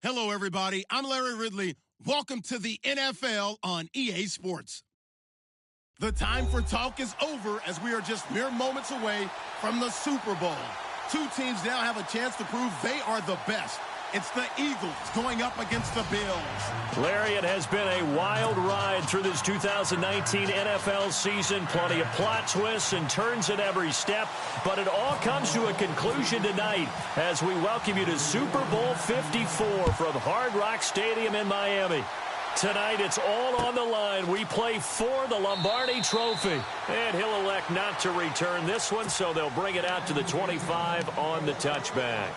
Hello, everybody. I'm Larry Ridley. Welcome to the NFL on EA Sports. The time for talk is over as we are just mere moments away from the Super Bowl. Two teams now have a chance to prove they are the best. It's the Eagles going up against the Bills. Larry, it has been a wild ride through this 2019 NFL season. Plenty of plot twists and turns at every step. But it all comes to a conclusion tonight as we welcome you to Super Bowl 54 from Hard Rock Stadium in Miami. Tonight, it's all on the line. We play for the Lombardi Trophy. And he'll elect not to return this one, so they'll bring it out to the 25 on the touchback.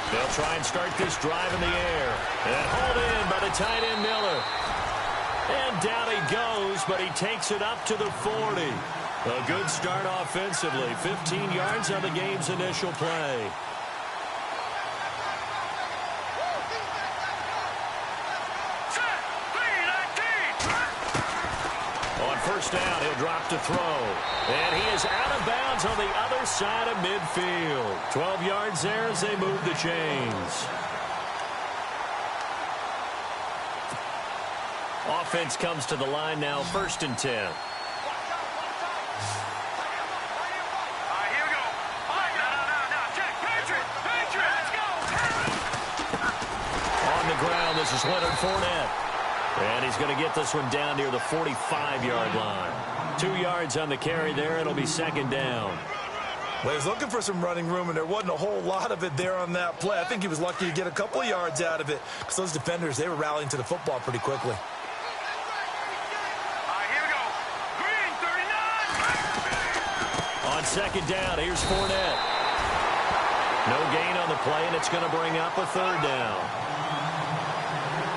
They'll try and start this drive in the air. And hauled in by the tight end Miller. And down he goes, but he takes it up to the 40. A good start offensively. 15 yards on the game's initial play. On first down, he'll drop to throw. And he is out of bounds on the other side of midfield. 12 yards there as they move the chains. Offense comes to the line now, 1st and 10. Here we go. Now, check. Patriot, let's go. On the ground, this is Leonard Fournette. And he's going to get this one down near the 45-yard line. 2 yards on the carry there. It'll be 2nd down. Well, he was looking for some running room, and there wasn't a whole lot of it there on that play. I think he was lucky to get a couple of yards out of it because those defenders, they were rallying to the football pretty quickly. On 2nd down, here's Fournette. No gain on the play, and it's going to bring up a 3rd down.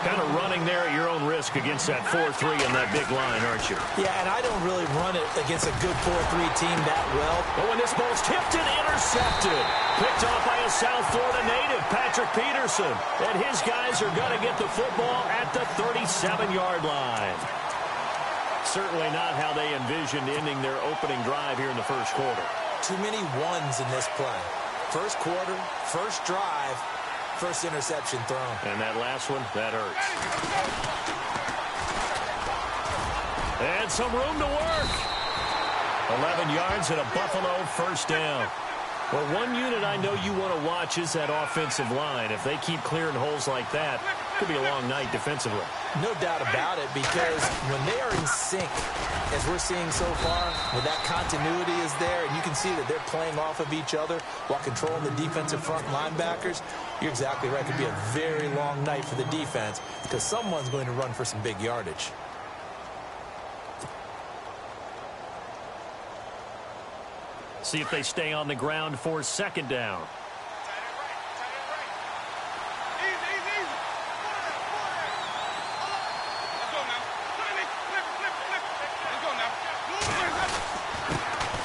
Kind of running there at your own risk against that 4-3 and that big line, aren't you? Yeah, and I don't really run it against a good 4-3 team that well. But when this ball's tipped and intercepted, picked off by a South Florida native, Patrick Peterson. And his guys are going to get the football at the 37-yard line. Certainly not how they envisioned ending their opening drive here in the first quarter. Too many ones in this play. First quarter, first drive, first interception thrown. And that last one, that hurts. And some room to work. 11 yards and a Buffalo 1st down. Well, one unit I know you want to watch is that offensive line. If they keep clearing holes like that, it could be a long night defensively. No doubt about it, because when they are in sync, as we're seeing so far, when that continuity is there, and you can see that they're playing off of each other while controlling the defensive front linebackers, you're exactly right. It could be a very long night for the defense because someone's going to run for some big yardage. See if they stay on the ground for 2nd down.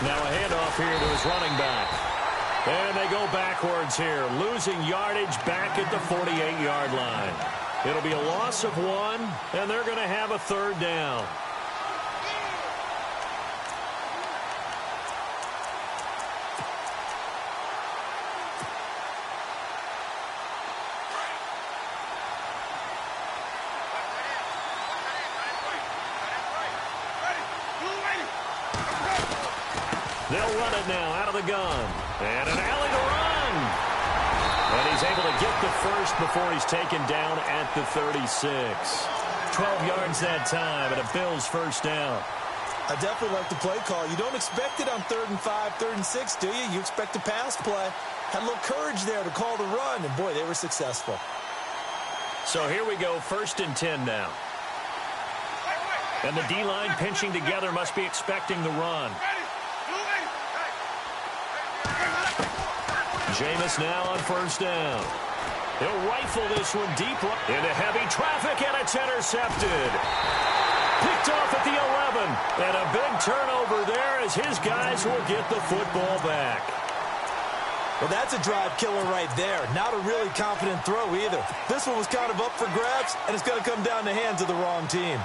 Now a handoff here to his running back. And they go backwards here, losing yardage back at the 48-yard line. It'll be a loss of 1, and they're going to have a 3rd down. They'll run it now out of the gun. And an alley to run. And he's able to get the first before he's taken down at the 36. 12 yards that time and a Bills 1st down. I definitely like the play call. You don't expect it on 3rd and 5, 3rd and 6, do you? You expect a pass play. Had a little courage there to call the run, and boy, they were successful. So here we go, 1st and 10 now. And the D-line pinching together must be expecting the run. Jameis now on 1st down. He'll rifle this one deep into heavy traffic, and it's intercepted. Picked off at the 11. And a big turnover there as his guys will get the football back. Well, that's a drive killer right there. Not a really confident throw either. This one was kind of up for grabs, and it's going to come down the hands of the wrong team.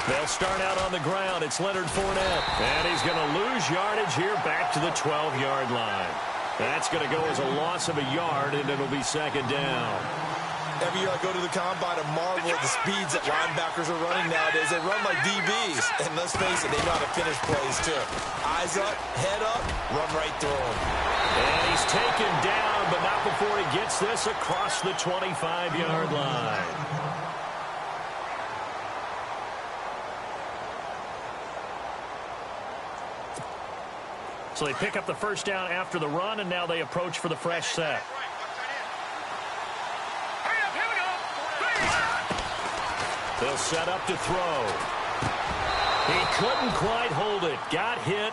They'll start out on the ground. It's Leonard Fournette. And he's going to lose yardage here back to the 12-yard line. That's going to go as a loss of a yard, and it'll be second down. Every year I go to the combine and marvel at the speeds that linebackers are running nowadays. They run like DBs. And let's face it, they know how to finish plays too. Eyes up, head up, run right through them. And he's taken down, but not before he gets this across the 25-yard line. So they pick up the first down after the run, and now they approach for the fresh set. They'll set up to throw. He couldn't quite hold it. Got hit.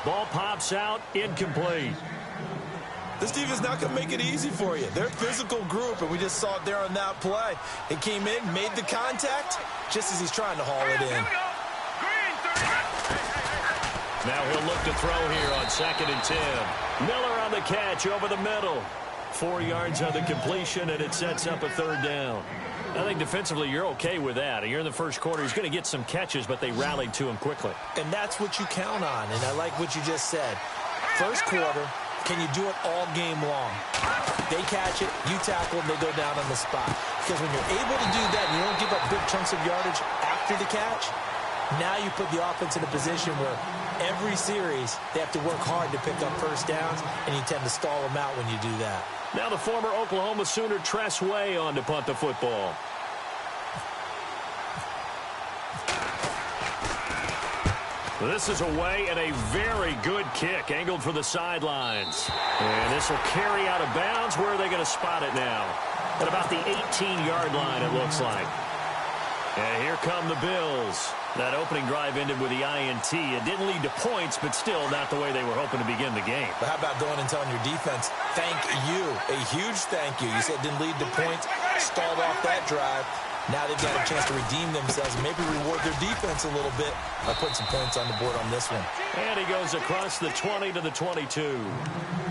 Ball pops out. Incomplete. This defense is not going to make it easy for you. They're a physical group, and we just saw it there on that play. He came in, made the contact, just as he's trying to haul it in. Now he'll look to throw here on 2nd and 10. Miller on the catch over the middle. 4 yards on the completion, and it sets up a third down. I think defensively you're okay with that. You're in the first quarter. He's going to get some catches, but they rallied to him quickly. And that's what you count on, and I like what you just said. First quarter, can you do it all game long? They catch it, you tackle, and they go down on the spot. Because when you're able to do that and you don't give up big chunks of yardage after the catch, now you put the offense in a position where every series they have to work hard to pick up first downs, and you tend to stall them out when you do that. Now the former Oklahoma Sooner Tress Way on to punt the football. This is away and a very good kick angled for the sidelines. And this will carry out of bounds. Where are they going to spot it now? At about the 18-yard line, it looks like. And here come the Bills. That opening drive ended with the INT. It didn't lead to points, but still not the way they were hoping to begin the game. But how about going and telling your defense, thank you, a huge thank you. You said it didn't lead to points, stalled off that drive. Now they've got a chance to redeem themselves and maybe reward their defense a little bit by putting some points on the board on this one. And he goes across the 20 to the 22.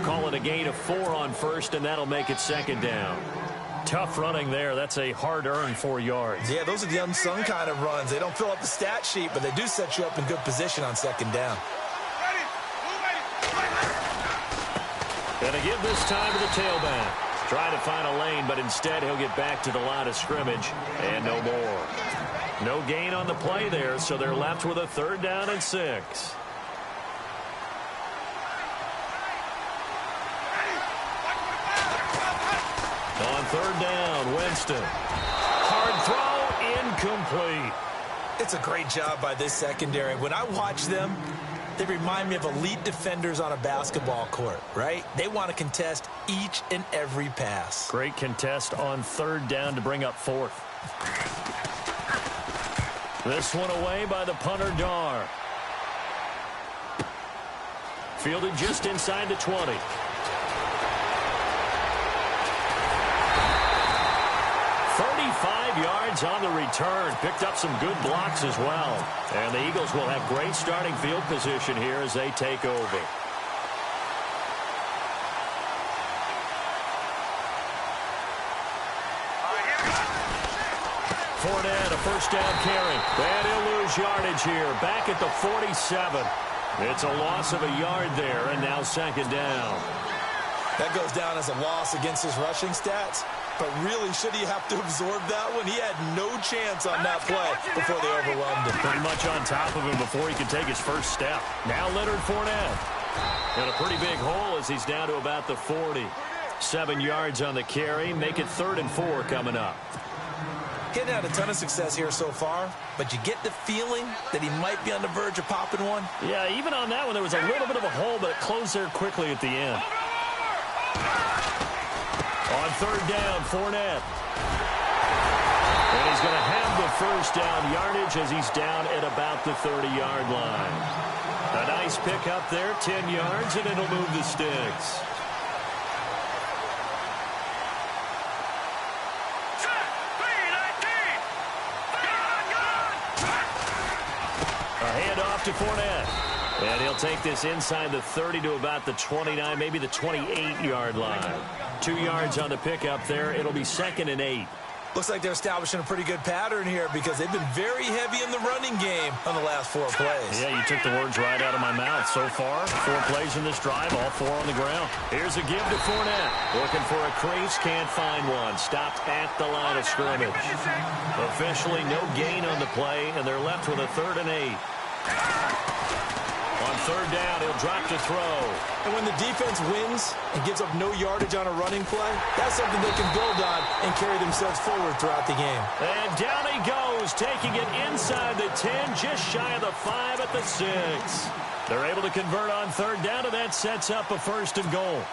Call it a gain of 4 on first, and that'll make it second down. Tough running there. That's a hard-earned 4 yards. Yeah, those are the unsung kind of runs. They don't fill up the stat sheet, but they do set you up in good position on second down. And to give this time to the tailback. Trying to find a lane, but instead he'll get back to the line of scrimmage and no more. No gain on the play there, so they're left with a 3rd down and 6. On 3rd down, Winston. Hard throw, incomplete. It's a great job by this secondary. When I watch them, they remind me of elite defenders on a basketball court, right? They want to contest each and every pass. Great contest on 3rd down to bring up 4th. This one away by the punter, Dar. Fielded just inside the 20. 35 yards on the return. Picked up some good blocks as well. And the Eagles will have great starting field position here as they take over. Fournette, a 1st down carry. And he'll lose yardage here. Back at the 47. It's a loss of a yard there, and now 2nd down. That goes down as a loss against his rushing stats. But really, should he have to absorb that one? He had no chance on that play before they overwhelmed him. Pretty much on top of him before he could take his first step. Now Leonard Fournette. And a pretty big hole as he's down to about the 40. 7 yards on the carry. Make it 3rd and 4 coming up. Getting had a ton of success here so far, but you get the feeling that he might be on the verge of popping one. Yeah, even on that one, there was a little bit of a hole, but it closed there quickly at the end. On 3rd down, Fournette. And he's going to have the 1st down yardage as he's down at about the 30-yard line. A nice pick up there, 10 yards, and it'll move the sticks. A Hand off to Fournette. And he'll take this inside the 30 to about the 29, maybe the 28-yard line. 2 yards on the pickup there. It'll be 2nd and 8. Looks like they're establishing a pretty good pattern here because they've been very heavy in the running game on the last 4 plays. Yeah, you took the words right out of my mouth. So far, 4 plays in this drive, all 4 on the ground. Here's a give to Fournette. Looking for a crease, can't find one. Stopped at the line of scrimmage. Officially no gain on the play, and they're left with a 3rd and 8. On 3rd down, he'll drop to throw. And when the defense wins and gives up no yardage on a running play, that's something they can build on and carry themselves forward throughout the game. And down he goes, taking it inside the 10, just shy of the 5 at the 6. They're able to convert on 3rd down, and that sets up a 1st and goal.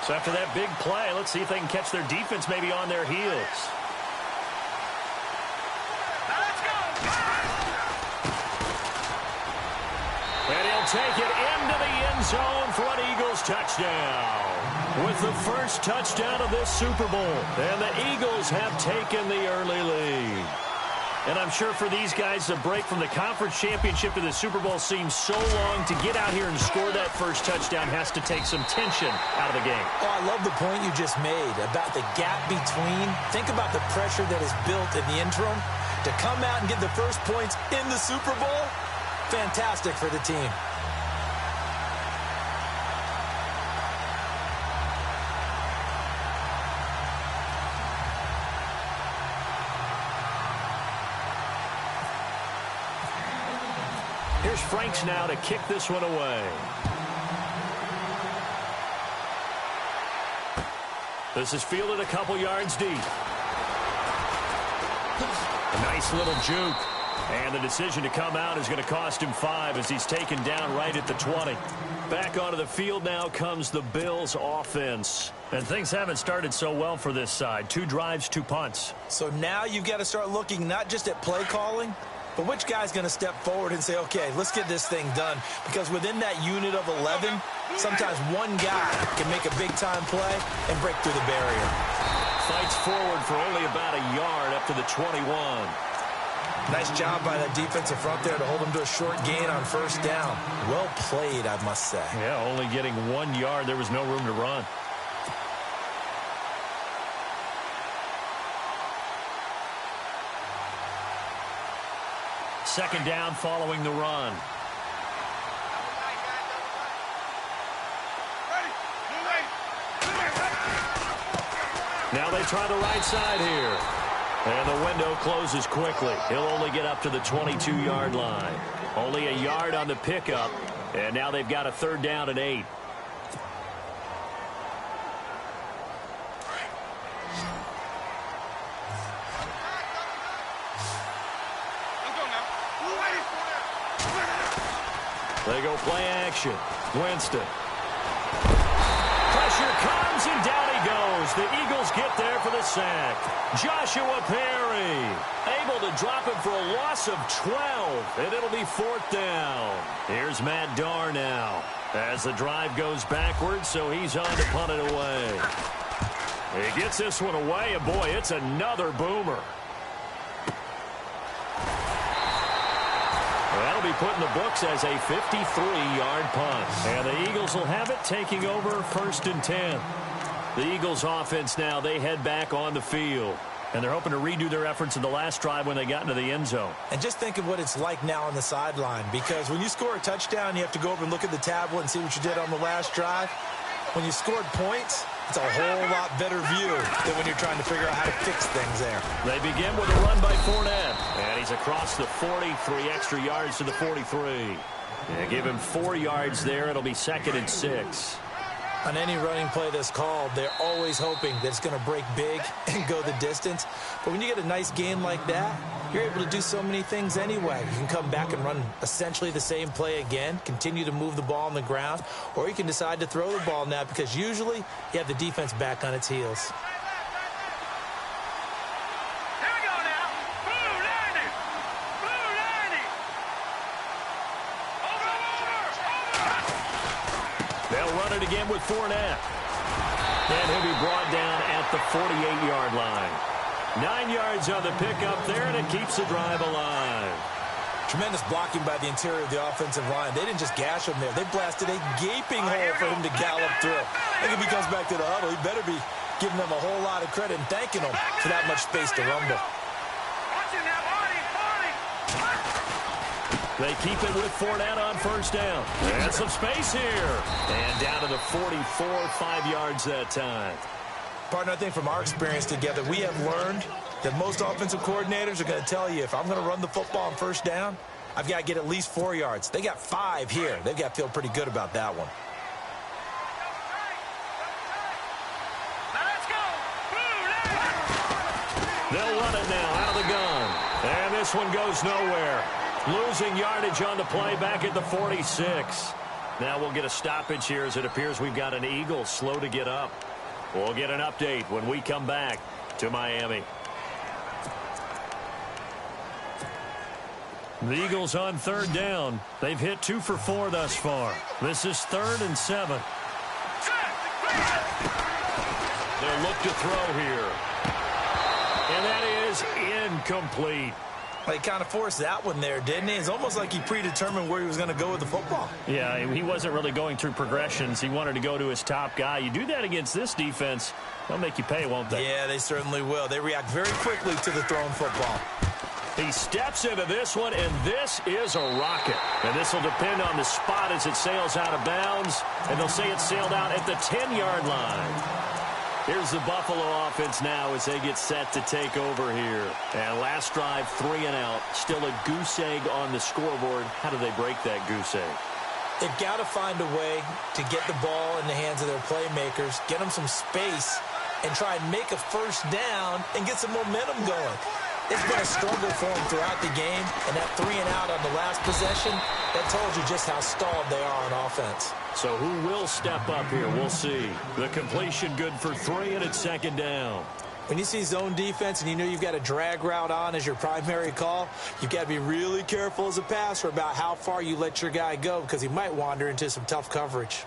So after that big play, let's see if they can catch their defense maybe on their heels. And he'll take it into the end zone for an Eagles touchdown. With the first touchdown of this Super Bowl. And the Eagles have taken the early lead. And I'm sure for these guys, the break from the conference championship to the Super Bowl seems so long. To get out here and score that first touchdown has to take some tension out of the game. Oh, I love the point you just made about the gap between. Think about the pressure that is built in the interim. To come out and get the first points in the Super Bowl, fantastic for the team. Here's Franks now to kick this one away. This is fielded a couple yards deep. A nice little juke. And the decision to come out is going to cost him 5 as he's taken down right at the 20. Back onto the field now comes the Bills offense. And things haven't started so well for this side. 2 drives, 2 punts. So now you've got to start looking not just at play calling, but which guy's going to step forward and say, okay, let's get this thing done. Because within that unit of 11, sometimes one guy can make a big-time play and break through the barrier. Fights forward for only about a yard up to the 21. Nice job by that defensive front there to hold him to a short gain on 1st down. Well played, I must say. Yeah, only getting 1 yard. There was no room to run. Second down following the run. Now they try the right side here. And the window closes quickly. He'll only get up to the 22-yard line. Only a yard on the pickup. And now they've got a 3rd down and 8. They go play action. Winston. Pressure comes, and down he goes. The Eagles get there for the sack. Joshua Perry able to drop him for a loss of 12, and it'll be 4th down. Here's Matt Darr now as the drive goes backwards, so he's on to punt it away. He gets this one away, and boy, it's another boomer. That'll be put in the books as a 53-yard punt. And the Eagles will have it, taking over 1st and 10. The Eagles offense now, they head back on the field. And they're hoping to redo their efforts in the last drive when they got into the end zone. And just think of what it's like now on the sideline. Because when you score a touchdown, you have to go over and look at the tablet and see what you did on the last drive. When you scored points, it's a whole lot better view than when you're trying to figure out how to fix things there. They begin with a run by Fournette. And he's across the 40, 3 extra yards to the 43. And give him 4 yards there. It'll be 2nd and 6. On any running play that's called, they're always hoping that it's going to break big and go the distance. But when you get a nice gain like that, you're able to do so many things anyway. You can come back and run essentially the same play again, continue to move the ball on the ground, or you can decide to throw the ball now because usually you have the defense back on its heels. Again with Fournette. And he'll be brought down at the 48-yard line. 9 yards on the pickup there, and it keeps the drive alive. Tremendous blocking by the interior of the offensive line. They didn't just gash him there. They blasted a gaping hole for him to gallop through. I think if he comes back to the huddle, he better be giving them a whole lot of credit and thanking them for that much space to rumble. They keep it with Fournette on first down. And some space here. And down to the 44, 5 yards that time. Partner, I think from our experience together, we have learned that most offensive coordinators are going to tell you, if I'm going to run the football on first down, I've got to get at least 4 yards. They got 5 here. They've got to feel pretty good about that one. They'll run it now out of the gun. And this one goes nowhere. Losing yardage on the play back at the 46. Now we'll get a stoppage here as it appears we've got an Eagle slow to get up. We'll get an update when we come back to Miami. The Eagles on third down. They've hit 2 for 4 thus far. This is 3rd and 7. They'll look to throw here. And that is incomplete. He kind of forced that one there, didn't he? It's almost like he predetermined where he was going to go with the football. Yeah, he wasn't really going through progressions. He wanted to go to his top guy. You do that against this defense, they'll make you pay, won't they? Yeah, they certainly will. They react very quickly to the thrown football. He steps into this one, and this is a rocket. And this will depend on the spot as it sails out of bounds. And they'll say it sailed out at the 10-yard line. Here's the Buffalo offense now as they get set to take over here. And last drive, 3 and out. Still a goose egg on the scoreboard. How do they break that goose egg? They've got to find a way to get the ball in the hands of their playmakers, get them some space, and try and make a first down and get some momentum going. It's been a struggle for them throughout the game, and that 3 and out on the last possession, that told you just how stalled they are on offense. So who will step up here? We'll see. The completion good for 3, and it's 2nd down. When you see zone defense and you know you've got a drag route on as your primary call, you've got to be really careful as a passer about how far you let your guy go because he might wander into some tough coverage.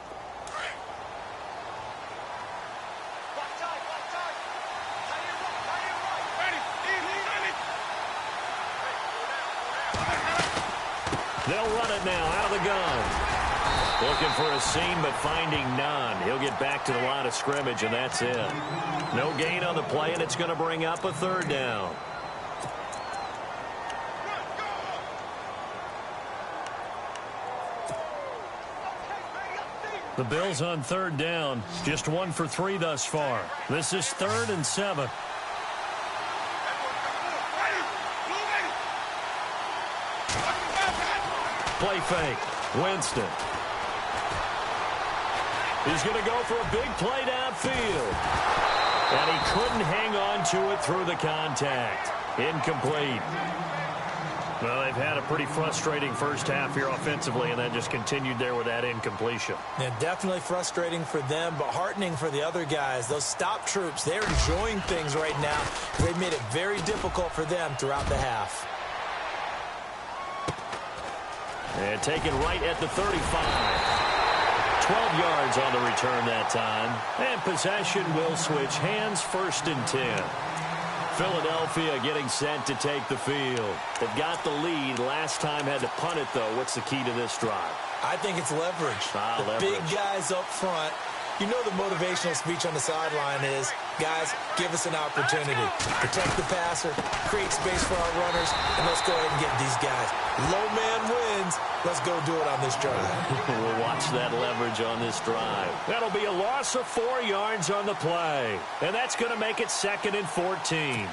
They'll run it now out of the gun. Looking for a seam, but finding none. He'll get back to the line of scrimmage, and that's it. No gain on the play, and it's going to bring up a 3rd down. The Bills on 3rd down. Just 1 for 3 thus far. This is 3rd and 7. Play fake. Winston. He's going to go for a big play downfield. And he couldn't hang on to it through the contact. Incomplete. Well, they've had a pretty frustrating first half here offensively, and that just continued there with that incompletion. Yeah, definitely frustrating for them, but heartening for the other guys. Those stop troops, they're enjoying things right now. They've made it very difficult for them throughout the half. And taken right at the 35. 12 yards on the return that time. And possession will switch hands, 1st and 10. Philadelphia getting set to take the field. They've got the lead. Last time had to punt it, though. What's the key to this drive? I think it's leverage. The big guys up front. You know the motivational speech on the sideline is, guys, give us an opportunity. Protect the passer, create space for our runners, and let's go ahead and get these guys. Low man wins. Let's go do it on this drive. We'll watch that leverage on this drive. That'll be a loss of 4 yards on the play. And that's going to make it 2nd and 14.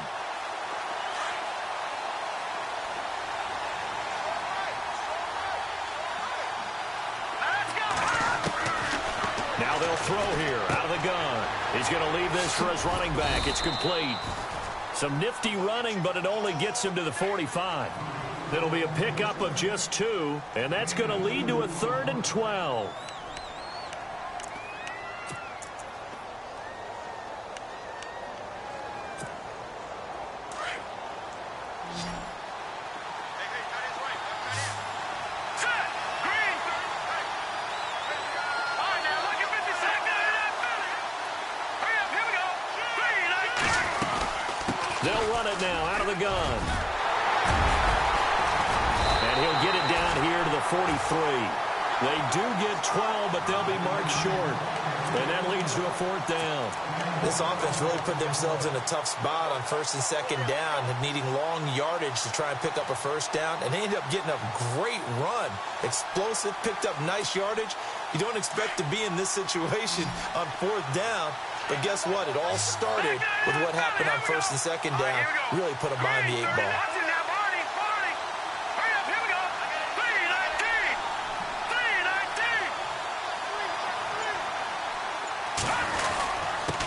Now they'll throw here out of the gun. He's going to leave this for his running back. It's complete. Some nifty running, but it only gets him to the 45. It'll be a pickup of just 2, and that's going to lead to a 3rd and 12. They'll run it now out of the gun. And he'll 43. They do get 12, but they'll be marked short. And that leads to a 4th down. This offense really put themselves in a tough spot on 1st and 2nd down, needing long yardage to try and pick up a 1st down. And they ended up getting a great run. Explosive, picked up nice yardage. You don't expect to be in this situation on 4th down. But guess what? It all started with what happened on 1st and 2nd down. Really put them behind the 8 ball.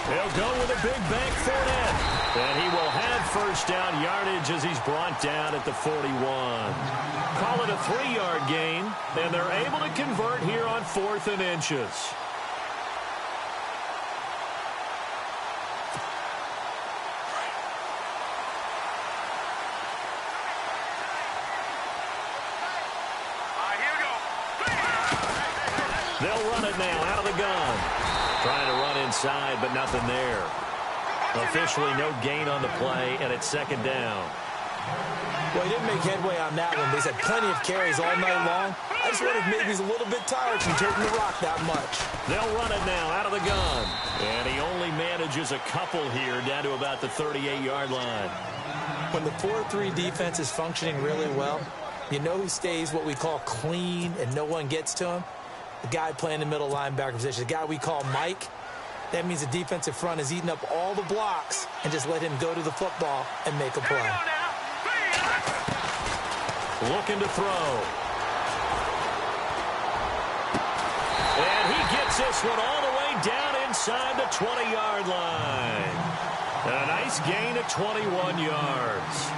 He'll go with a big bank Fournette. And he will have 1st down yardage as he's brought down at the 41. Call it a 3-yard gain, and they're able to convert here on 4th and inches. They'll run it now out of the gun. Trying to run inside, but nothing there. Officially no gain on the play, and it's 2nd down. Well, he didn't make headway on that one. But he's had plenty of carries all night long. I just wonder if maybe he's a little bit tired from taking the rock that much. They'll run it now out of the gun. And he only manages a couple here down to about the 38-yard line. When the 4-3 defense is functioning really well, you know who stays what we call clean and no one gets to him? The guy playing the middle linebacker position, the guy we call Mike. That means the defensive front is eating up all the blocks and just let him go to the football and make a play. Looking to throw. And he gets this one all the way down inside the 20-yard line. A nice gain of 21 yards.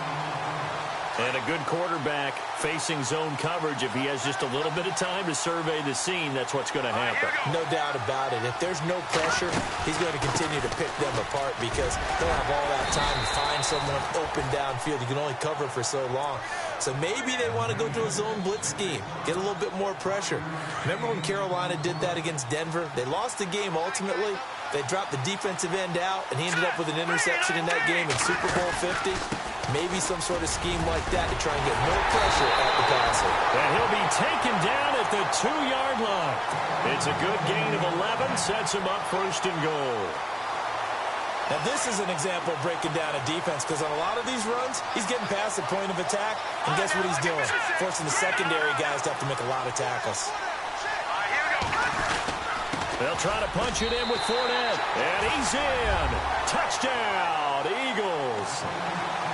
And a good quarterback facing zone coverage. If he has just a little bit of time to survey the scene, that's what's going to happen. No doubt about it. If there's no pressure, he's going to continue to pick them apart because he'll have all that time to find someone open downfield. You can only cover for so long. So maybe they want to go to a zone blitz scheme, get a little bit more pressure. Remember when Carolina did that against Denver? They lost the game ultimately. They dropped the defensive end out, and he ended up with an interception in that game in Super Bowl 50. Maybe some sort of scheme like that to try and get more pressure at the passer. And he'll be taken down at the 2-yard line. It's a good gain of 11, sets him up 1st and goal. Now, this is an example of breaking down a defense because on a lot of these runs, he's getting past the point of attack, and guess what he's doing? Forcing the secondary guys to have to make a lot of tackles. They'll try to punch it in with Fournette, and he's in. Touchdown, Eagles.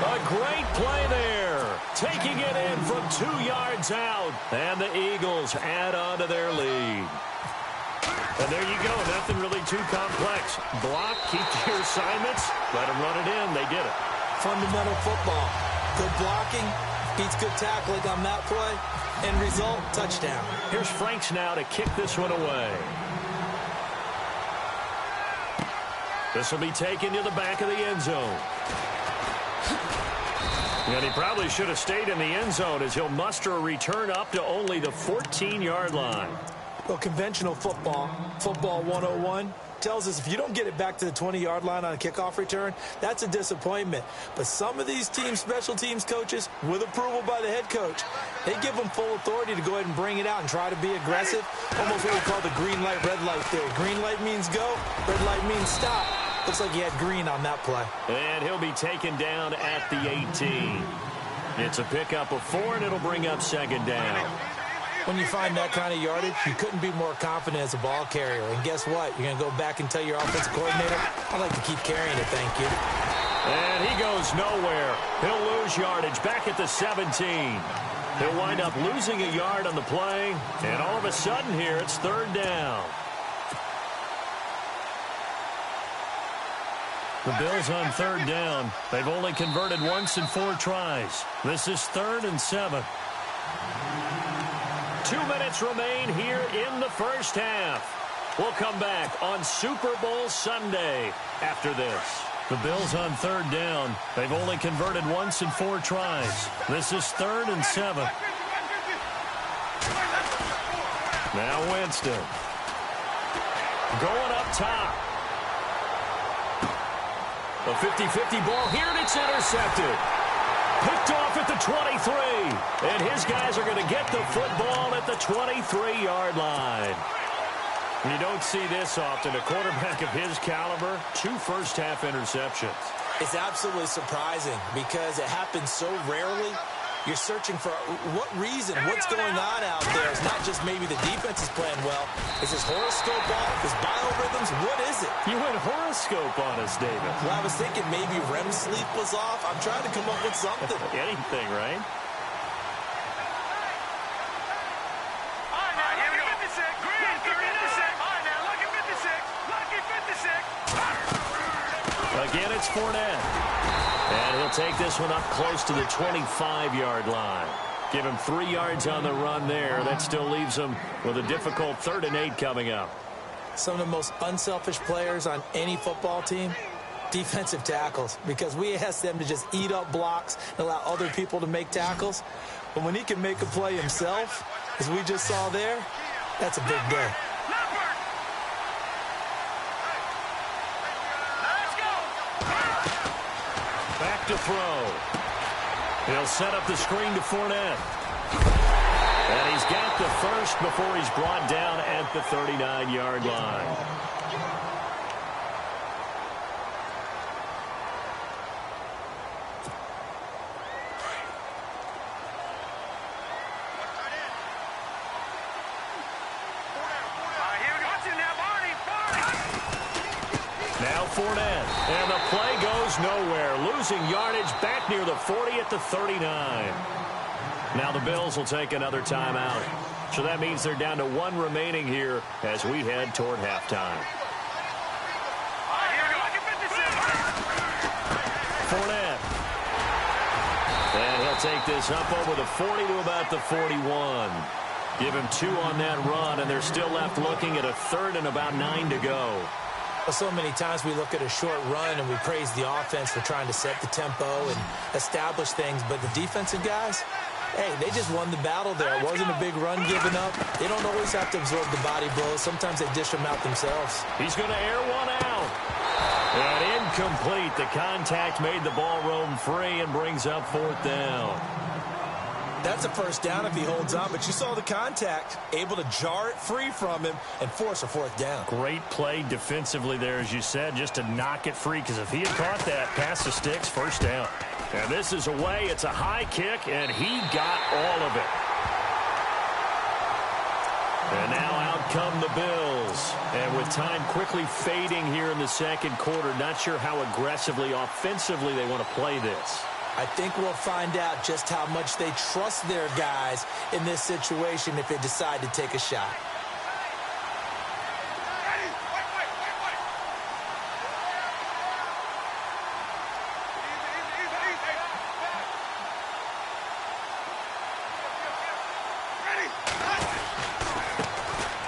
A great play there, taking it in from 2 yards out, and the Eagles add on to their lead. And there you go, nothing really too complex. Block, keep to your assignments, let them run it in. They did it. Fundamental football. Good blocking, beats good tackling on that play. End result, touchdown. Here's Franks now to kick this one away. This will be taken to the back of the end zone. And he probably should have stayed in the end zone as he'll muster a return up to only the 14-yard line. Well, conventional football, football 101, tells us if you don't get it back to the 20-yard line on a kickoff return, that's a disappointment. But some of these teams, special teams coaches, with approval by the head coach, they give them full authority to go ahead and bring it out and try to be aggressive. Almost what we call the green light, red light theory. Green light means go, red light means stop. Looks like he had green on that play. And he'll be taken down at the 18. It's a pickup of 4, and it'll bring up 2nd down. When you find that kind of yardage, you couldn't be more confident as a ball carrier. And guess what? You're going to go back and tell your offensive coordinator, I'd like to keep carrying it, thank you. And he goes nowhere. He'll lose yardage back at the 17. He'll wind up losing a yard on the play. And all of a sudden here, it's 3rd down. The Bills on 3rd down. They've only converted once in 4 tries. This is 3rd and 7. 2 minutes remain here in the first half. We'll come back on Super Bowl Sunday after this. The Bills on 3rd down. They've only converted once in 4 tries. This is 3rd and 7. Now Winston. Going up top. A 50-50 ball here, and it's intercepted. Picked off at the 23. And his guys are going to get the football at the 23-yard line. You don't see this often. A quarterback of his caliber, 2 first-half interceptions. It's absolutely surprising because it happens so rarely. You're searching for what reason, what's going on out there. It's not just maybe the defense is playing well. Is his horoscope off? His biorhythms? What is it? You went horoscope on us, David. Well, I was thinking maybe REM sleep was off. I'm trying to come up with something. Anything, right? Again, it's Fournette. And he'll take this one up close to the 25-yard line. Give him 3 yards on the run there. That still leaves him with a difficult 3rd and 8 coming up. Some of the most unselfish players on any football team, defensive tackles, because we ask them to just eat up blocks and allow other people to make tackles. But when he can make a play himself, as we just saw there, that's a big day. Back to throw. He'll set up the screen to Fournette. And he's got the first before he's brought down at the 39-yard line. Now Fournette, and the play goes nowhere. Losing yardage back near the 40 at the 39. Now the Bills will take another timeout. So that means they're down to 1 remaining here as we head toward halftime. Fournette. And he'll take this up over the 40 to about the 41. Give him 2 on that run, and they're still left looking at a 3rd and about 9 to go. So many times we look at a short run and we praise the offense for trying to set the tempo and establish things, but the defensive guys, hey, they just won the battle there. It wasn't a big run given up. They don't always have to absorb the body blows. Sometimes they dish them out themselves. He's going to air one out. And incomplete. The contact made the ball roam free and brings up 4th down. That's a first down if he holds on, but you saw the contact, able to jar it free from him and force a 4th down. Great play defensively there, as you said, just to knock it free, because if he had caught that, pass the sticks, 1st down. And this is away. It's a high kick, and he got all of it. And now out come the Bills. And with time quickly fading here in the 2nd quarter, not sure how aggressively, offensively they want to play this. I think we'll find out just how much they trust their guys in this situation if they decide to take a shot.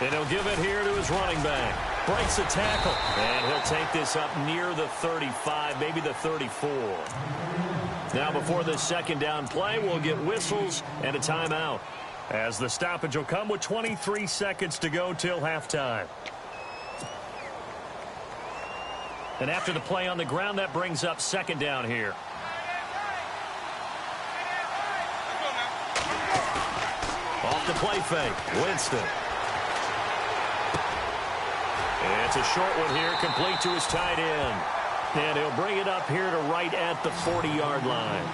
And he'll give it here to his running back. Breaks a tackle. And he'll take this up near the 35, maybe the 34. Now before this 2nd down play, we'll get whistles and a timeout, as the stoppage will come with 23 seconds to go till halftime. And after the play on the ground, that brings up 2nd down here. Off the play fake, Winston. And it's a short one here, complete to his tight end. And he'll bring it up here to right at the 40-yard line.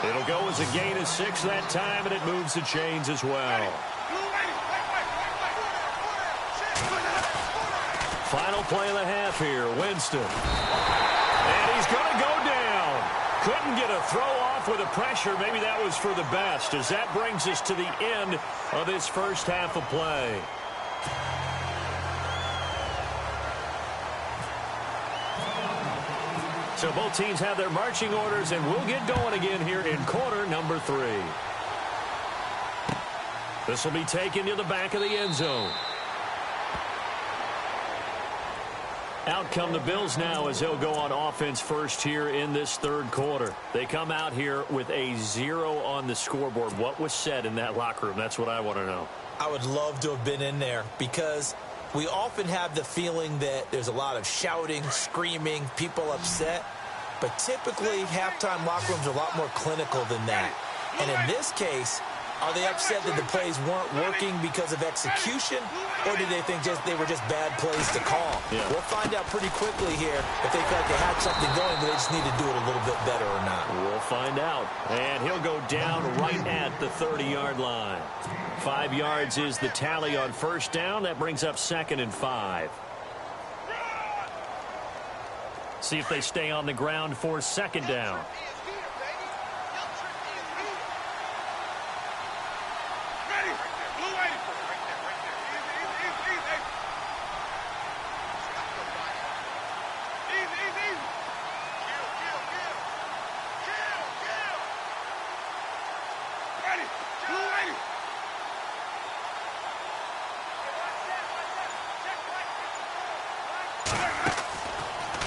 It'll go as a gain of 6 that time, and it moves the chains as well. Final play of the half here, Winston. And he's going to go down. Couldn't get a throw off with the pressure. Maybe that was for the best, as that brings us to the end of this first half of play. So both teams have their marching orders, and we'll get going again here in quarter number 3. This will be taken to the back of the end zone. Out come the Bills now as they'll go on offense first here in this 3rd quarter. They come out here with a 0 on the scoreboard. What was said in that locker room? That's what I want to know. I would love to have been in there, because we often have the feeling that there's a lot of shouting, screaming, people upset. But typically, halftime locker rooms are a lot more clinical than that. And in this case, are they upset that the plays weren't working because of execution, or do they think they were just bad plays to call? Yeah. We'll find out pretty quickly here if they felt like they had something going, but they just need to do it a little bit better or not. We'll find out. And he'll go down right at the 30-yard line. 5 yards is the tally on first down. That brings up 2nd and 5. See if they stay on the ground for 2nd down.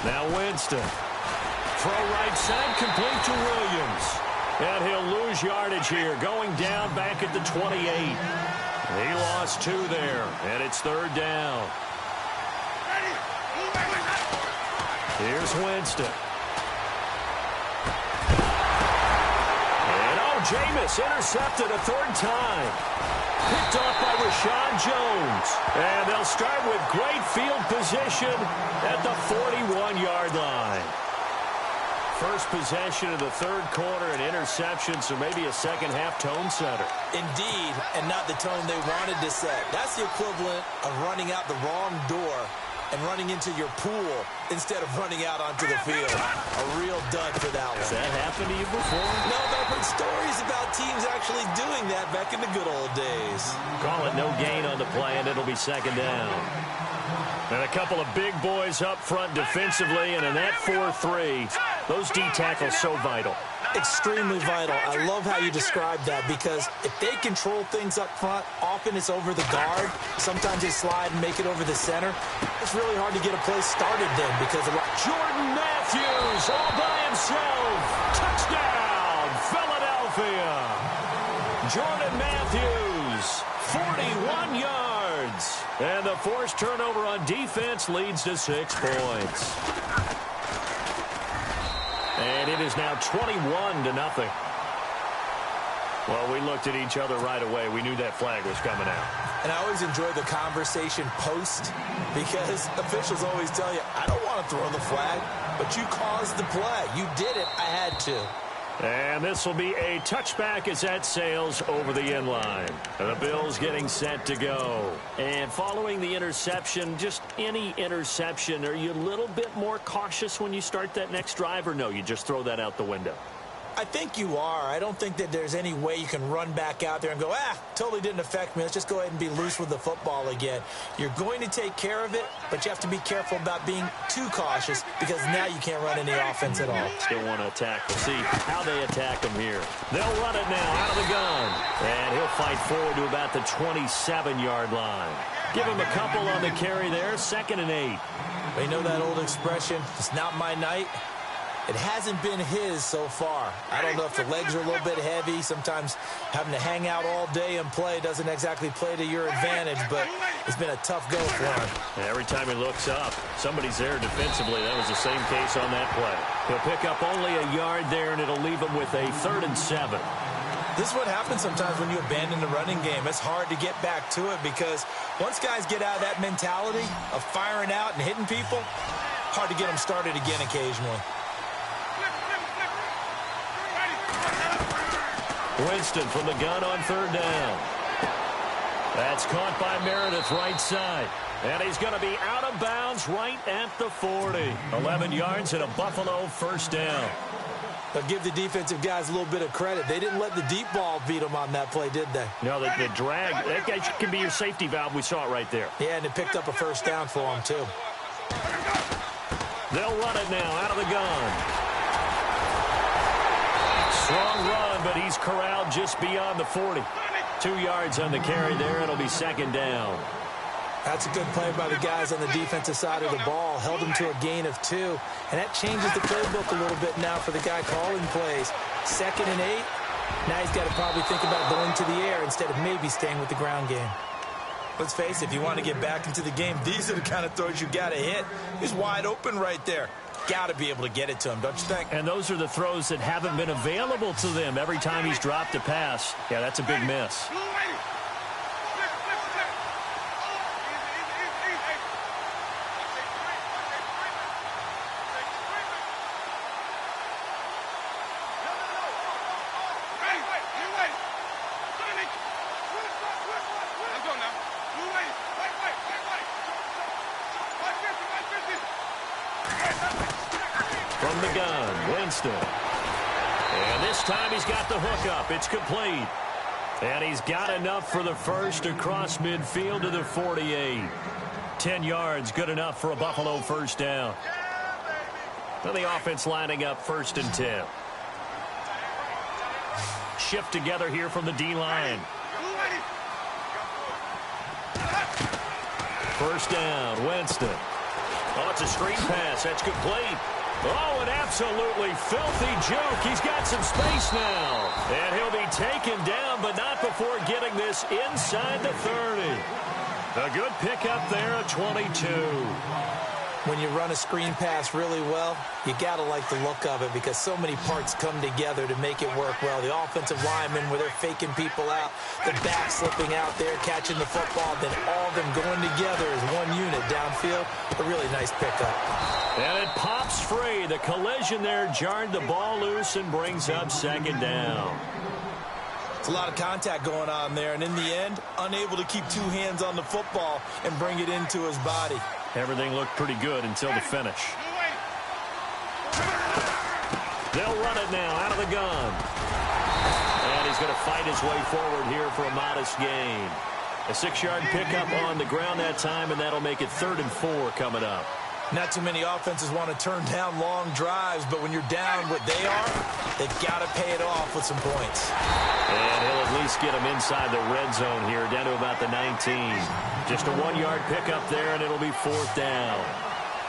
Now Winston. Throw right side, complete to Williams. And he'll lose yardage here, going down back at the 28. He lost 2 there, and it's 3rd down. Here's Winston. And Jameis intercepted a 3rd time. Picked off by Rashawn Jones. And they'll start with great field position at the 41-yard line. First possession of the 3rd quarter, an interception, so maybe a second-half tone setter. Indeed, and not the tone they wanted to set. That's the equivalent of running out the wrong door and running into your pool instead of running out onto the field. A real dud for that one. Has that happened to you before? No, but I've heard stories about teams actually doing that back in the good old days. Call it no gain on the play, and it'll be 2nd down. And a couple of big boys up front defensively, and in that 4-3, those D tackles so vital. Extremely vital. I love how you described that, because if they control things up front, often it's over the guard. Sometimes they slide and make it over the center. It's really hard to get a play started then because of Jordan Matthews all by himself. Touchdown, Philadelphia. Jordan Matthews, 41 yards. And the forced turnover on defense leads to 6 points. And it is now 21-0. Well, we looked at each other right away. We knew that flag was coming out. And I always enjoy the conversation post, because officials always tell you, I don't want to throw the flag, but you caused the play. You did it. I had to. And this will be a touchback as that sails over the end line. And the Bills getting set to go. And following the interception, just any interception, are you a little bit more cautious when you start that next drive, or no, you just throw that out the window? I think you are. I don't think that there's any way you can run back out there and go, totally didn't affect me. Let's just go ahead and be loose with the football again. You're going to take care of it, but you have to be careful about being too cautious, because now you can't run any offense at all. Still want to attack. We'll see how they attack him here. They'll run it now out of the gun. And he'll fight forward to about the 27-yard line. Give him a couple on the carry there. 2nd and 8. You know that old expression, it's not my night? It hasn't been his so far. I don't know if the legs are a little bit heavy. Sometimes having to hang out all day and play doesn't exactly play to your advantage, but it's been a tough go for him. And every time he looks up, somebody's there defensively. That was the same case on that play. He'll pick up only a yard there, and it'll leave him with a 3rd and 7. This is what happens sometimes when you abandon the running game. It's hard to get back to it, because once guys get out of that mentality of firing out and hitting people, hard to get them started again occasionally. Winston from the gun on 3rd down. That's caught by Meredith right side. And he's going to be out of bounds right at the 40. 11 yards and a Buffalo 1st down. But give the defensive guys a little bit of credit. They didn't let the deep ball beat them on that play, did they? No, the drag, that guy can be your safety valve. We saw it right there. Yeah, and it picked up a 1st down for them, too. They'll run it now out of the gun. Strong run, but he's corralled just beyond the 40. 2 yards on the carry there. It'll be 2nd down. That's a good play by the guys on the defensive side of the ball. Held him to a gain of 2. And that changes the playbook a little bit now for the guy calling plays. 2nd and 8. Now he's got to probably think about going to the air instead of maybe staying with the ground game. Let's face it, if you want to get back into the game, these are the kind of throws you got to hit. He's wide open right there. got to be able to get it to him, don't you think? And those are the throws that haven't been available to them every time he's dropped a pass. Yeah, that's a big miss. From the gun, Winston. And this time he's got the hook up. It's complete. And he's got enough for the first across midfield to the 48. 10 yards, good enough for a Buffalo first down. And the offense lining up 1st and 10. Shift together here from the D-line. First down, Winston. Oh, it's a screen pass. That's complete. Oh, an absolutely filthy juke. He's got some space now. And he'll be taken down, but not before getting this inside the 30. A good pickup there at 22. When you run a screen pass really well, you got to like the look of it because so many parts come together to make it work well. The offensive linemen, where they're faking people out, the back slipping out there, catching the football, then all of them going together as one unit downfield. A really nice pickup. And it pops free. The collision there jarred the ball loose and brings up 2nd down. It's a lot of contact going on there, and in the end, unable to keep 2 hands on the football and bring it into his body. Everything looked pretty good until the finish. They'll run it now out of the gun. And he's going to fight his way forward here for a modest gain. A 6-yard pickup on the ground that time, and that'll make it 3rd and 4 coming up. Not too many offenses want to turn down long drives, but when you're down what they are, they've got to pay it off with some points. And he'll at least get them inside the red zone here, down to about the 19. Just a 1-yard pickup there, and it'll be 4th down.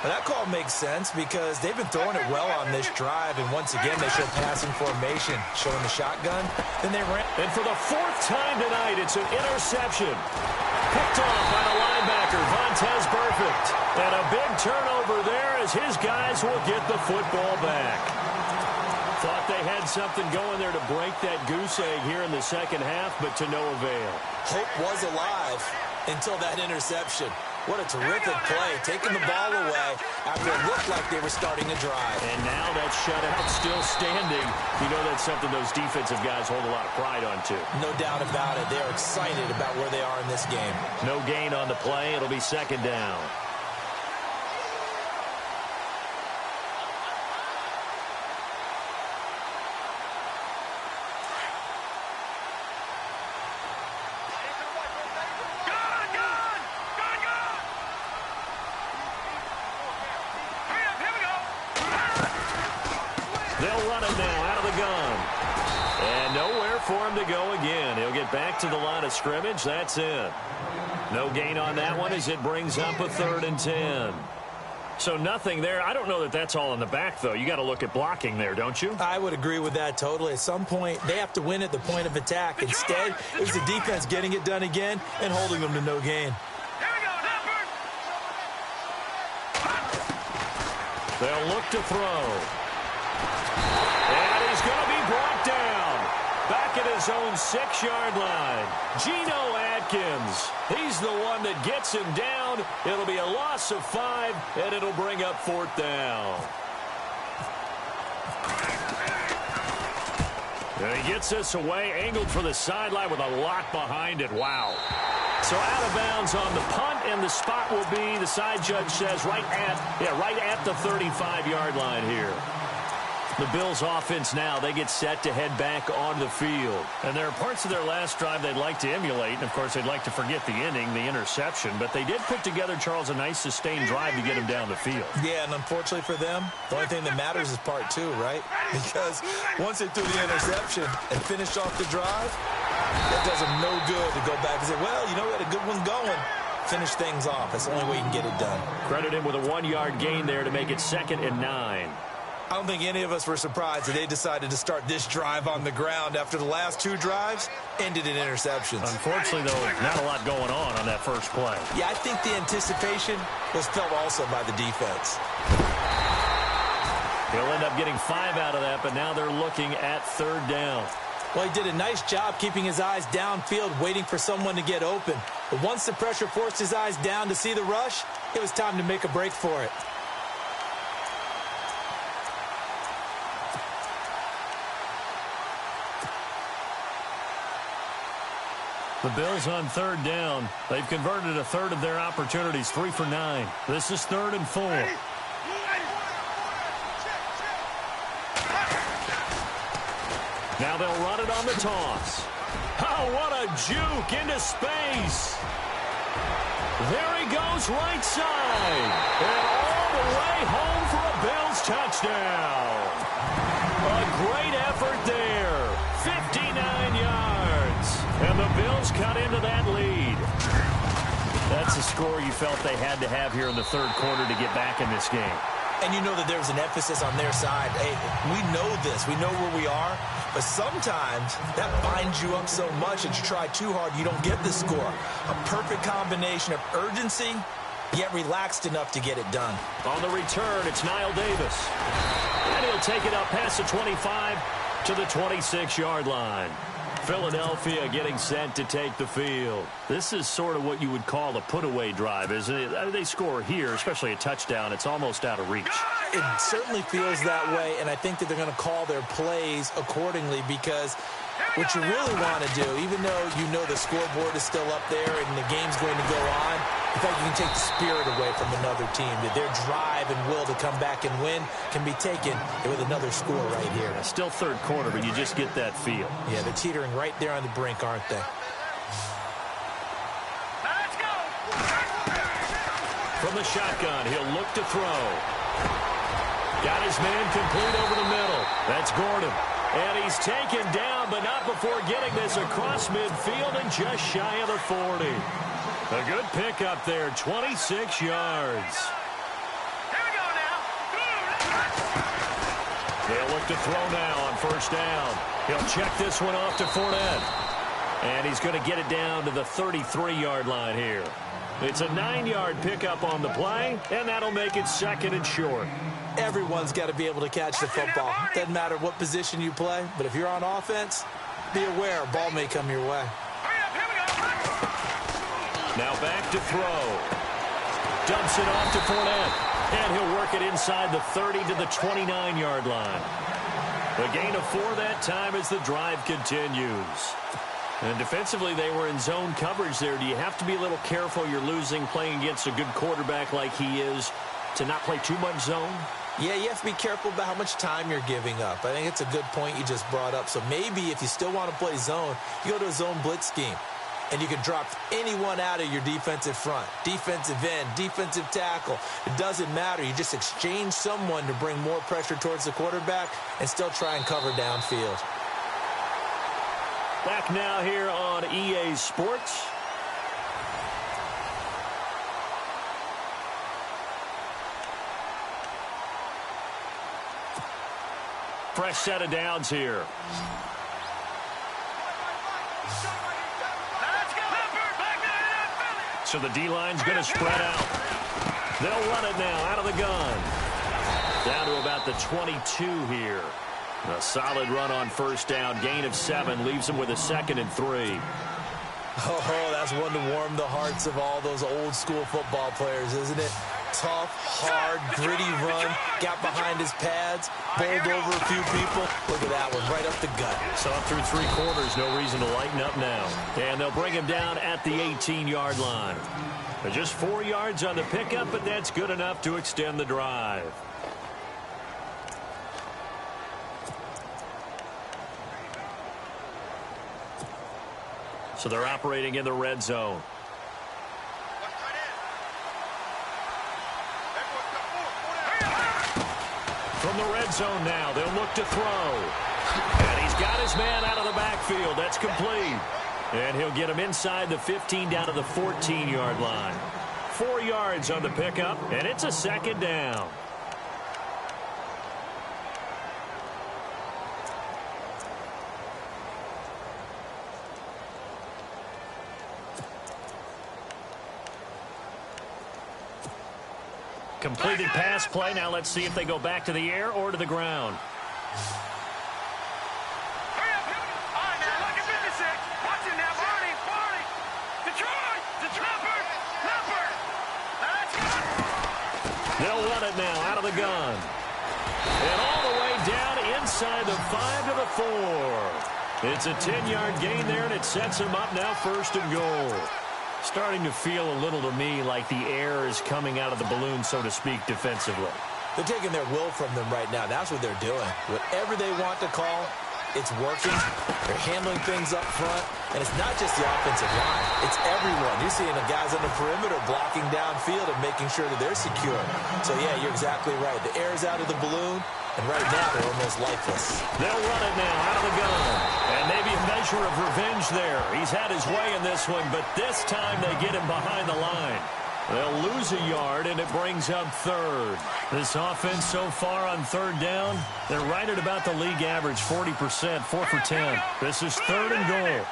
Well, that call makes sense because they've been throwing it well on this drive, and once again, they show passing formation, showing the shotgun. Then they ran. And for the 4th time tonight, it's an interception. Picked off by the linebacker, Vontaze Burfict. And a big turnover there as his guys will get the football back. Thought they had something going there to break that goose egg here in the second half, but to no avail. Hope was alive until that interception. What a terrific play, taking the ball away after it looked like they were starting to drive. And now that shutout still standing. You know that's something those defensive guys hold a lot of pride on, too. No doubt about it. They're excited about where they are in this game. No gain on the play. It'll be 2nd down. They'll run it now out of the gun. And nowhere for him to go again. He'll get back to the line of scrimmage. That's it. No gain on that one as it brings up a 3rd and 10. So nothing there. I don't know that that's all in the back, though. You got to look at blocking there, don't you? I would agree with that totally. At some point, they have to win at the point of attack. Instead, it was the defense getting it done again and holding them to no gain. They'll look to throw. And he's going to be brought down. Back at his own 6-yard line. Geno Atkins. He's the one that gets him down. It'll be a loss of 5, and it'll bring up 4th down. And he gets this away, angled for the sideline with a lot behind it. Wow. So out of bounds on the punt, and the spot will be, the side judge says, right at the 35-yard line here. The Bills offense now, they get set to head back on the field. And there are parts of their last drive they'd like to emulate. And, of course, they'd like to forget the inning, the interception. But they did put together, Charles, a nice sustained drive to get him down the field. Yeah, and unfortunately for them, the only thing that matters is part 2, right? Because once they threw the interception and finished off the drive, it does them no good to go back and say, well, you know, we had a good one going. Finish things off. That's the only way you can get it done. Credit him with a 1-yard gain there to make it 2nd and 9. I don't think any of us were surprised that they decided to start this drive on the ground after the last 2 drives ended in interceptions. Unfortunately, though, not a lot going on that first play. Yeah, I think the anticipation was felt also by the defense. He'll end up getting 5 out of that, but now they're looking at 3rd down. Well, he did a nice job keeping his eyes downfield, waiting for someone to get open. But once the pressure forced his eyes down to see the rush, it was time to make a break for it. The Bills on 3rd down. They've converted a third of their opportunities, 3 for 9. This is 3rd and 4. Now they'll run it on the toss. Oh, what a juke into space. There he goes right side. And all the way home for a Bills touchdown. A great effort there. 59 yards. And the Bills cut into that lead. That's a score you felt they had to have here in the 3rd quarter to get back in this game. And you know that there's an emphasis on their side. Hey, we know this. We know where we are. But sometimes that binds you up so much that you try too hard, you don't get the score. A perfect combination of urgency, yet relaxed enough to get it done. On the return, it's Niall Davis. And he'll take it up past the 25 to the 26-yard line. Philadelphia getting set to take the field. This is sort of what you would call a put-away drive, isn't it? They score here, especially a touchdown. It's almost out of reach. It certainly feels that way, and I think that they're going to call their plays accordingly because what you really want to do, even though you know the scoreboard is still up there and the game's going to go on, in fact, you can take the spirit away from another team. That their drive and will to come back and win can be taken with another score right here. Still 3rd quarter, but you just get that feel. Yeah, they're teetering right there on the brink, aren't they? Let's go. From the shotgun, he'll look to throw. Got his man complete over the middle. That's Gordon. And he's taken down, but not before getting this across midfield and just shy of the 40. A good pickup there, 26 yards. Here we go now. They'll look to throw now on 1st down. He'll check this one off to Fournette. And he's going to get it down to the 33-yard line here. It's a 9-yard pickup on the play, and that'll make it 2nd and short. Everyone's got to be able to catch the football. Doesn't matter what position you play, but if you're on offense, be aware a ball may come your way. Here we go. Now back to throw. Dumps it off to Fournette. And he'll work it inside the 30 to the 29-yard line. A gain of 4 that time as the drive continues. And defensively, they were in zone coverage there. Do you have to be a little careful you're losing playing against a good quarterback like he is to not play too much zone? Yeah, you have to be careful about how much time you're giving up. I think it's a good point you just brought up. So maybe if you still want to play zone, you go to a zone blitz scheme. And you can drop anyone out of your defensive front, defensive end, defensive tackle. It doesn't matter. You just exchange someone to bring more pressure towards the quarterback and still try and cover downfield. Back now here on EA Sports. Fresh set of downs here. So the D-line's going to spread out. They'll run it now out of the gun. Down to about the 22 here. A solid run on 1st down. Gain of 7 leaves them with a 2nd and 3. Oh, that's one to warm the hearts of all those old school football players, isn't it? Tough, hard, gritty run. Got behind his pads. Bowled over a few people. Look at that one, right up the gut. So up through 3 quarters, no reason to lighten up now. And they'll bring him down at the 18-yard line. Just 4 yards on the pickup, but that's good enough to extend the drive. So they're operating in the red zone. From the red zone now, they'll look to throw. And he's got his man out of the backfield. That's complete. And he'll get him inside the 15 down to the 14-yard line. 4 yards on the pickup, and it's a 2nd down. Completed pass play. Now let's see if they go back to the air or to the ground. Hurry up. All right, now, look at 56. Watch it now, Barney. Detroit. Leopard. Now, let's go. They'll run it now out of the gun. And all the way down inside the 5 to the 4. It's a 10-yard gain there, and it sets them up now 1st and goal. Starting to feel a little to me like the air is coming out of the balloon, so to speak, defensively. They're taking their will from them right now. That's what they're doing. Whatever they want to call, it's working. They're handling things up front. And it's not just the offensive line. It's everyone. You're seeing the guys on the perimeter blocking downfield and making sure that they're secure. So, yeah, you're exactly right. The air's out of the balloon, and right now they're almost lifeless. They'll run it now out of the gun. And maybe a measure of revenge there. He's had his way in this one, but this time they get him behind the line. They'll lose a yard, and it brings up 3rd. This offense so far on 3rd down, they're right at about the league average, 40%, 4 for 10. This is 3rd and goal.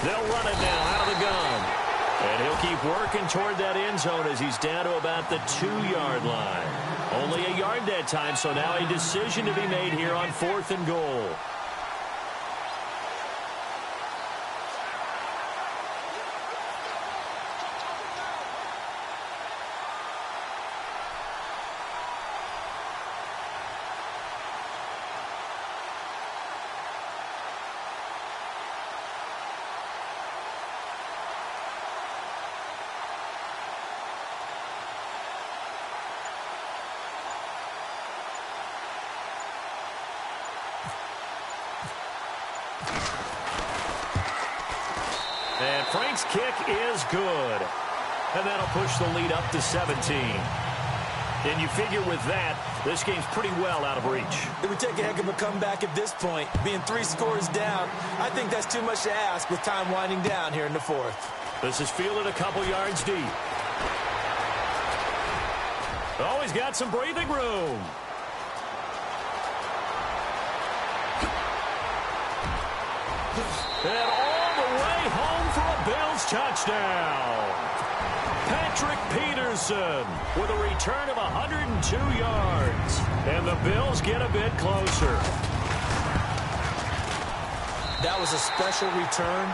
They'll run it now out of the gun. And he'll keep working toward that end zone as he's down to about the 2-yard line. Only a yard that time, so now a decision to be made here on 4th and goal. And Frank's kick is good. And that'll push the lead up to 17. And you figure with that, this game's pretty well out of reach. It would take a heck of a comeback at this point. Being 3 scores down, I think that's too much to ask with time winding down here in the 4th. This is fielded a couple yards deep. Oh, he's got some breathing room. And all the way home for a Bills touchdown. Patrick Peterson with a return of 102 yards. And the Bills get a bit closer. That was a special return,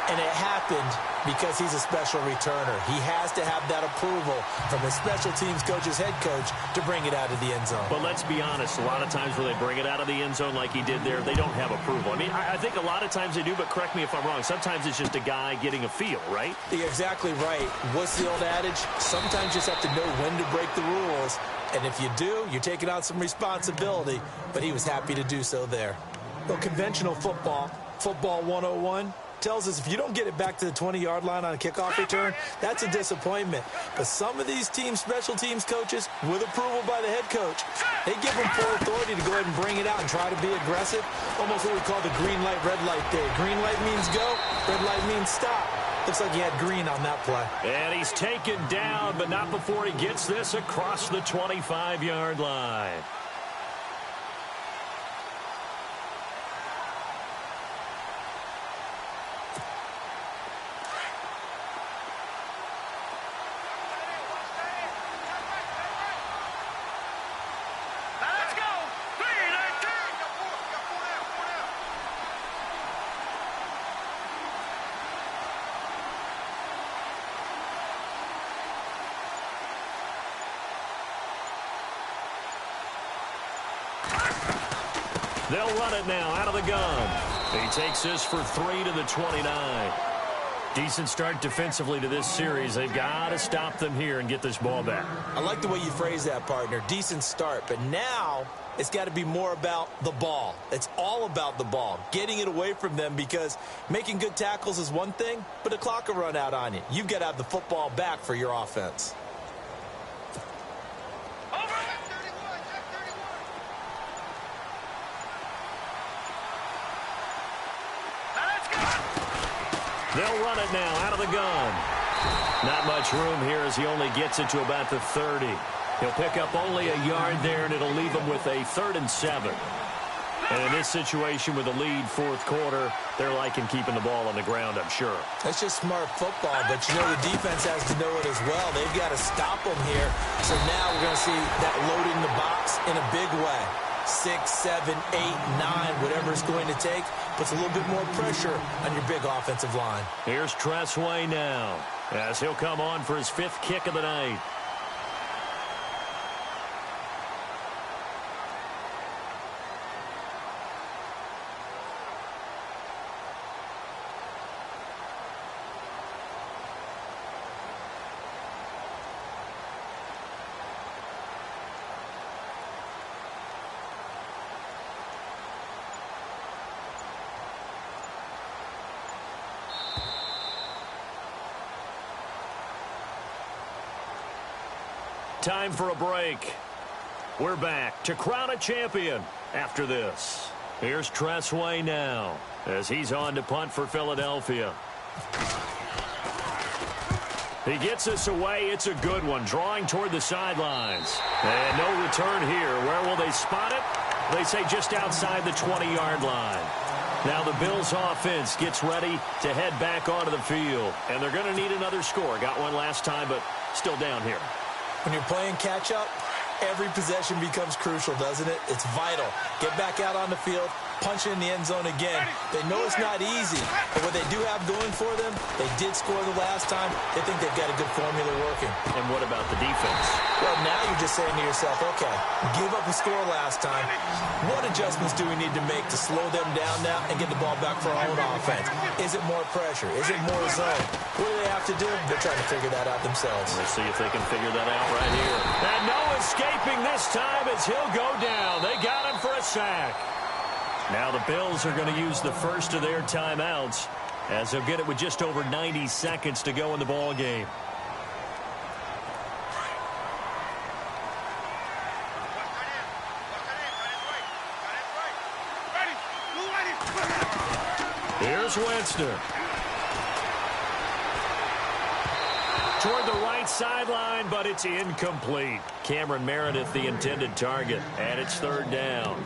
and it happened because he's a special returner. He has to have that approval from his special teams coach's head coach to bring it out of the end zone. But let's be honest, a lot of times when they bring it out of the end zone like he did there, they don't have approval. I mean, I think a lot of times they do, but correct me if I'm wrong. Sometimes it's just a guy getting a feel, right? You're exactly right. What's the old adage? Sometimes you just have to know when to break the rules. And if you do, you're taking on some responsibility. But he was happy to do so there. Well, conventional football 101, tells us if you don't get it back to the 20-yard line on a kickoff return, that's a disappointment. But some of these teams, special teams coaches, with approval by the head coach, they give them full authority to go ahead and bring it out and try to be aggressive. Almost what we call the green light, red light day. Green light means go, red light means stop. Looks like he had green on that play. And he's taken down, but not before he gets this across the 25-yard line. They'll run it now out of the gun. He takes this for 3 to the 29. Decent start defensively to this series. They've got to stop them here and get this ball back. I like the way you phrase that, partner. Decent start. But now it's got to be more about the ball. It's all about the ball. Getting it away from them, because making good tackles is one thing, but the clock will run out on you. You've got to have the football back for your offense. They'll run it now out of the gun. Not much room here as he only gets it to about the 30. He'll pick up only a yard there, and it'll leave him with a 3rd and 7. And in this situation with the lead fourth quarter, they're liking keeping the ball on the ground, I'm sure. That's just smart football, but you know the defense has to know it as well. They've got to stop them here. So now we're going to see that loading the box in a big way. 6, 7, 8, 9, whatever it's going to take, puts a little bit more pressure on your big offensive line. Here's Tressway now as he'll come on for his 5th kick of the night. Time for a break. We're back to crown a champion after this. Here's Tressway now as he's on to punt for Philadelphia. He gets us away. It's a good one, drawing toward the sidelines. And no return here. Where will they spot it? They say just outside the 20-yard line. Now the Bills offense gets ready to head back onto the field. And they're going to need another score. Got one last time, but still down here. When you're playing catch-up, every possession becomes crucial, doesn't it? It's vital. Get back out on the field, punch in the end zone again. They know it's not easy, but what they do have going for them, they did score the last time. They think they've got a good formula working. And what about the defense? Well, now you're just saying to yourself, okay, give up a score last time. What adjustments do we need to make to slow them down now and get the ball back for our own offense? Is it more pressure? Is it more zone? What do they have to do? They're trying to figure that out themselves. We'll see if they can figure that out right here. And no escaping this time as he'll go down. They got him for a sack. Now the Bills are going to use the first of their timeouts as they'll get it with just over 90 seconds to go in the ball game. Here's Winston. Toward the right sideline, but it's incomplete. Cameron Meredith, the intended target, and it's 3rd down.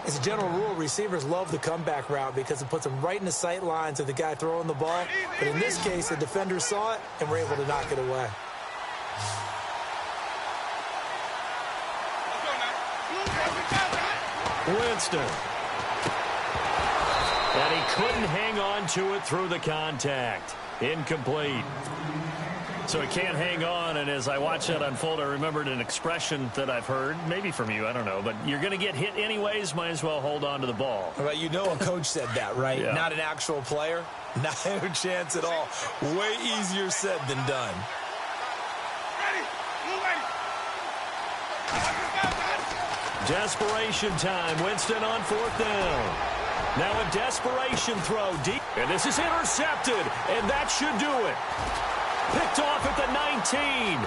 As a general rule, receivers love the comeback route because it puts them right in the sight lines of the guy throwing the ball. But in this case, the defender saw it and were able to knock it away. Winston. And he couldn't hang on to it through the contact. Incomplete. So he can't hang on, and as I watch that unfold, I remembered an expression that I've heard, maybe from you, I don't know, but you're going to get hit anyways, might as well hold on to the ball. Right, you know a coach said that, right? Yeah. Not an actual player. Not a chance at all. Way easier said than done. Desperation time. Winston on 4th down. Now a desperation throw deep. And this is intercepted, and that should do it. Picked off at the 19.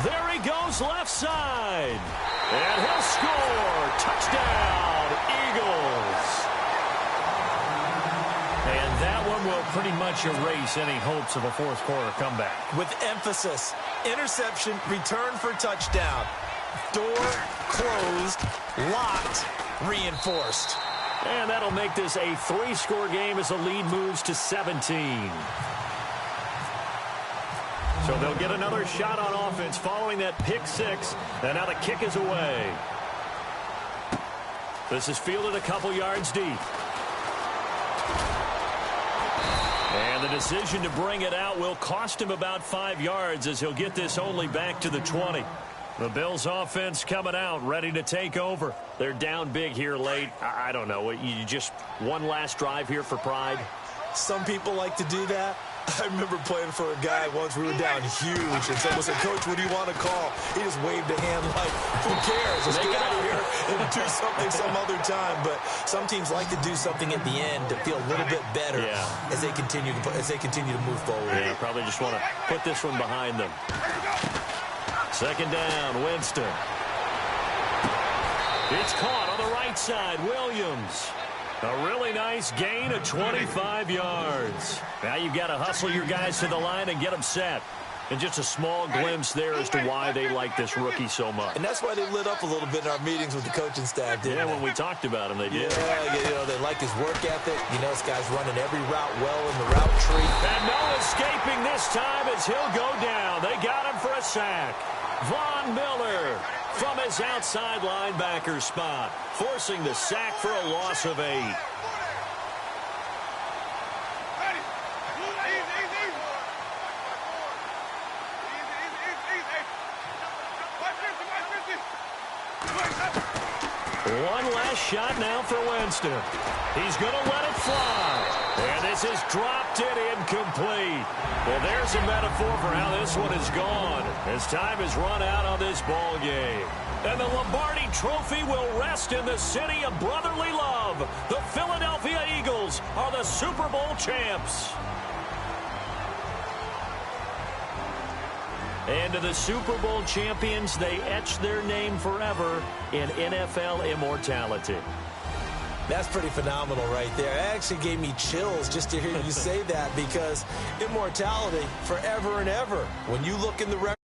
There he goes left side. And he'll score. Touchdown, Eagles. And that one will pretty much erase any hopes of a fourth quarter comeback. With emphasis, interception, return for touchdown. Door closed, locked, reinforced. And that'll make this a 3-score game as the lead moves to 17. So they'll get another shot on offense following that pick 6. And now the kick is away. This is fielded a couple yards deep. And the decision to bring it out will cost him about 5 yards as he'll get this only back to the 20. The Bills offense coming out, ready to take over. They're down big here late. I don't know. You just one last drive here for pride? Some people like to do that. I remember playing for a guy once. We were down huge, and someone said, "Coach, what do you want to call?" He just waved a hand like, "Who cares? Let's get out of here and do something some other time." But some teams like to do something at the end to feel a little bit better as they continue to move forward. Yeah, probably just want to put this one behind them. 2nd down, Winston. It's caught on the right side. Williams. A really nice gain of 25 yards. Now you've got to hustle your guys to the line and get them set. And just a small glimpse there as to why they like this rookie so much. And that's why they lit up a little bit in our meetings with the coaching staff, didn't they? When we talked about him, they did. Yeah, they like his work ethic. You know, this guy's running every route well in the route tree. And no escaping this time as he'll go down. They got him for a sack. Von Miller from his outside linebacker spot, forcing the sack for a loss of 8. One last shot now for Winston. He's going to let it fly. And this is dropped it incomplete. Well, there's a metaphor for how this one is gone, as time has run out on this ball game. And the Lombardi Trophy will rest in the city of brotherly love. The Philadelphia Eagles are the Super Bowl champs. And to the Super Bowl champions, they etch their name forever in NFL immortality. That's pretty phenomenal right there. It actually gave me chills just to hear you say that, because immortality forever and ever. When you look in the record.